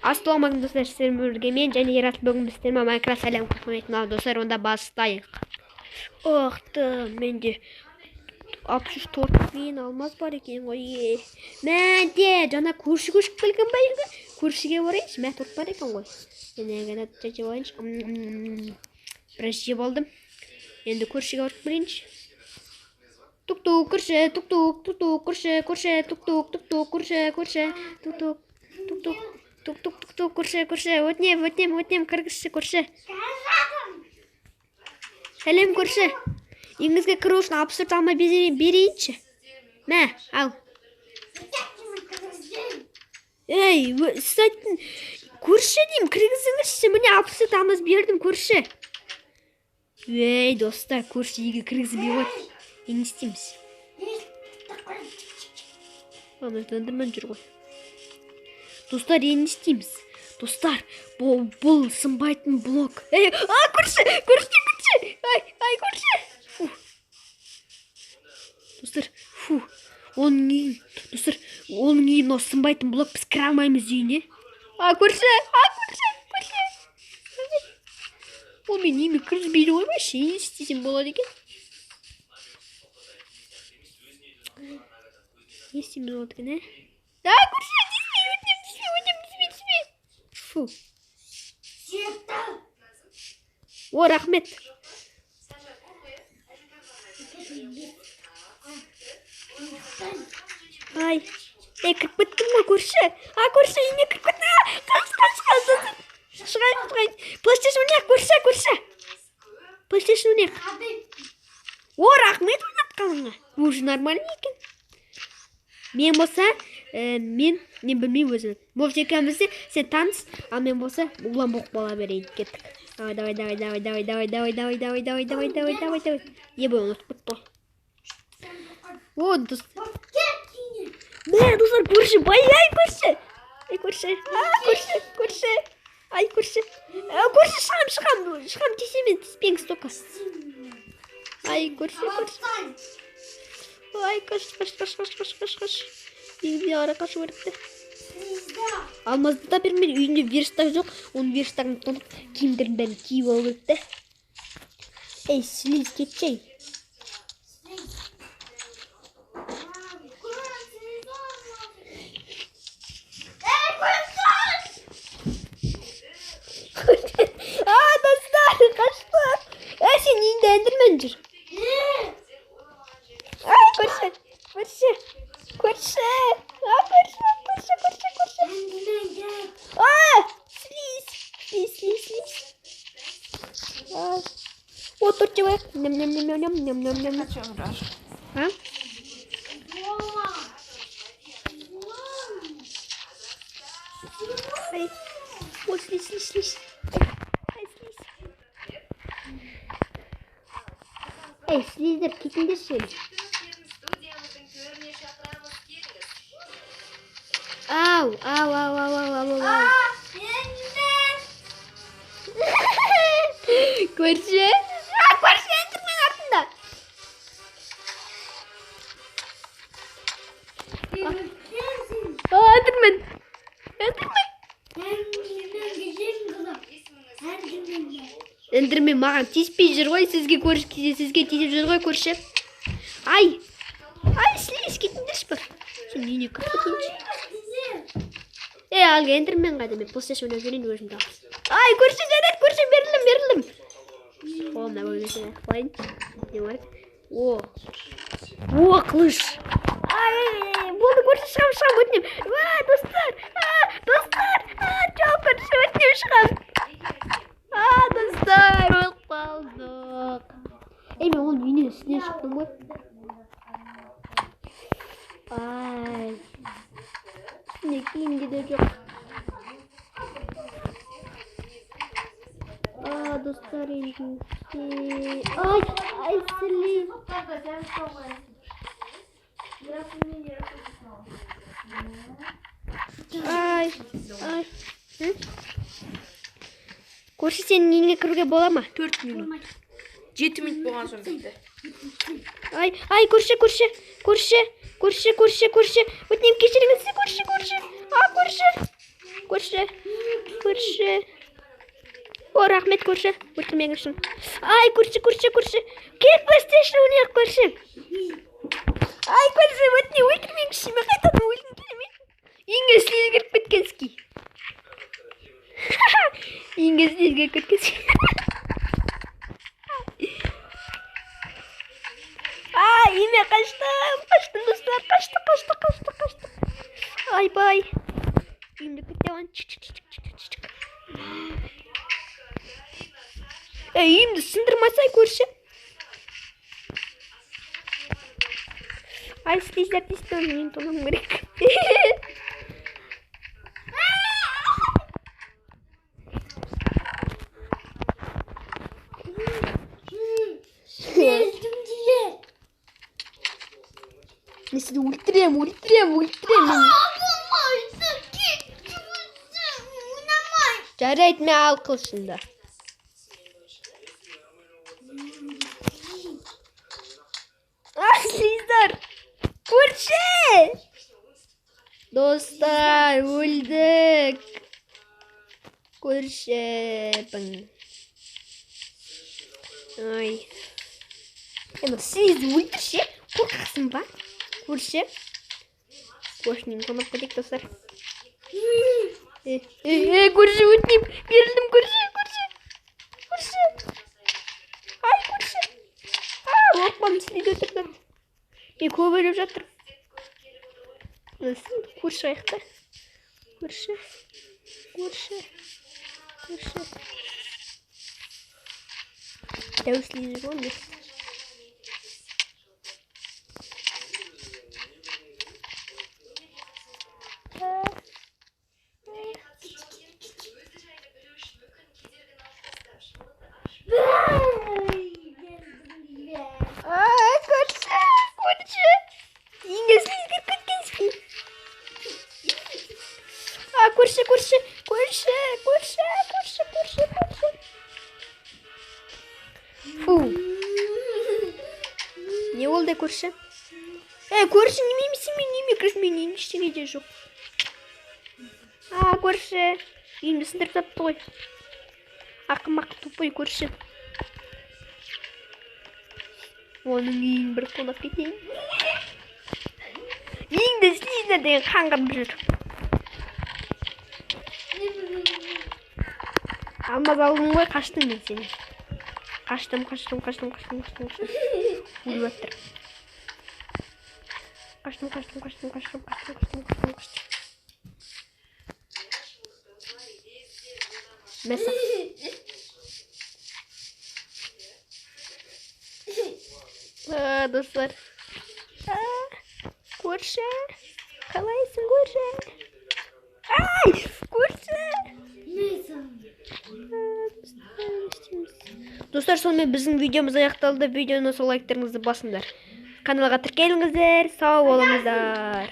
Ассалаумағалейкум достар, мен және Ерат бүгін біздермен Майнкрафт сәлем қоймайтын достар, онда бастайық. Менде 64.000 алмаз бар екен ғой. Менде жана көрші көшіп келген ба енді? Көршіге барайыншы, мен торт бар екен ғой. Мен жеп алайыншы. Біраз жеп алдым. Енді көршіге барып келейінші. Тук-тук, көрші, тук-тук, тук-тук, көрші, көрші, тук-тук, тук-тук, көрші, көрші, тук-тук, тук-тук. Тук-тук, көрші, өтнем, кіргізші, көрші. Сәлем, көрші. Еңізге кіру үшін абсурд алма берейінші. Мә, ал. Ей, сіз айттың, көрші дейм, кіргізіңізші, міне абсурд алмаз бердім, көрші. Ей, достар, көрші еге кіргізбей от. Ең істейміз. Алмаз өндірмен жүр ғой. Достар, енді істейміз. Достар, бұл сынбайтын блок. Көрші! Ай, көрші! Достар, оның үйін сынбайтын блок біз кіре алмаймыз үйіне. Көрші! Ол мен үйіме кіргізбейді ғой ма? Енді істесем болады екен. Не істейміз болады екен, көрші! Фу. Рахмет. Ай, кіріп кеттім ғой, көрші. Көрші, үйіне кіріп кеттім. Шығайын. PlayStation ойнайық, көрші. PlayStation ойнайық. Рахмет ойнатқаныңа. Уже нормально екен. Мен болса, мен білмей өзім. Может екенімізде сен таныс, ал мен болса ұлан боқ бола берейін. Кеттік. Давай. Ебай, ұнатып бұтты. Достар. Достар, көрші, көрші. Шығам, тесемен, теспеңіз тоқа. Қаш. Еңбе ара қашу өріпті. Алмазды да бермен үйінде верстак жоқ. Оның верстагын толып киімдерін бәрін киіп алу өріпті. Слиз кетшей. Достар, қашты. Сен үйінде әндірмен жүр. Көрші. Слиз. Торт жеп алайық. Ням. Слиз. Слиздер, кетіңдер сен. Ау. Көрші әндірмен артында. Әндірмен. Әндірмен маған теспей жүр ғой, сізге тесіп жүр ғой, көрші. Ай, слиз кетіңдерші бір. Сен үйіне кіріп кетейінші. Алға әндірмен қайда, мен PlayStation өзінен өзім тағыз. Көрші жарайды, көрші берілім. Қолымда бөлмесін әқпайын. Не бар? Қылыш. Болды, көрші шығам, өтінем. Достар. Жоқ, көрші, өтінем шығам. Достар, өліп қалдық. Мен оның үйінен үстіне шықтым ғой. Не киімде де жоқ. Достар, енді. Слиз. Көрші, сенің үйіңе кіруге бола ма? 4 минут. 7 минут болған соң бітті. Көрші. Өтінем кешіріңіз, көрші. Көрші. О, рахмет көрші. Өлтірмеген үшін. Ай, көрші. Кет басташы оны көрші. Ай, көрші, өлтірмеген үшін. Мен қайтадан өлгім келмейді. Еңгесіне кіріп кеткенскі. Еңгесіне кіріп кеткенскі. Ай, еме қаштым достар. Қашты. Ай, бай. Үйімді күттеуін. Үйімді сындырмасай көрші. Ай, слизлер дейсті мен тонам керек. Несіде өлтірем. Жарайды, мен ал қылшында. Слиздар! Көрші! Достар, өлдік. Көрші. Ай. Слизді өлтірші. Қорқақсың ба? Көрші. Көршінің қонап кетек, достар. Көрші өтінем. Берілдім, көрші. Ай, көрші. Оқпам, слиді өтірдім. Көп өліп жатыр. Көрші аяқта. Көрші. Дәу слиді ғой, не? Көрші. Фу. Не oldu көрші? Көрші неме кірісменен ештеңе де жоқ. Көрші. Үйімді сындырып тапты ғой. Ақымақ тупой көрші. Оның үйін бір қонап кетейін. Үйіңді слизнер деген қаңғырып жүр. Алмаз алдым ғой, қаштым мен сені. Қаштым. Өліп өттір. Қаштым. Мәсі. Достар. Көрші. Қалайсың көрші? Ай, көрші. Достар, сонымен біздің видеомыз аяқталды. Видеоны сол лайктарыңызды басыңдар. Каналға тіркеліңіздер. Сау болыңыздар.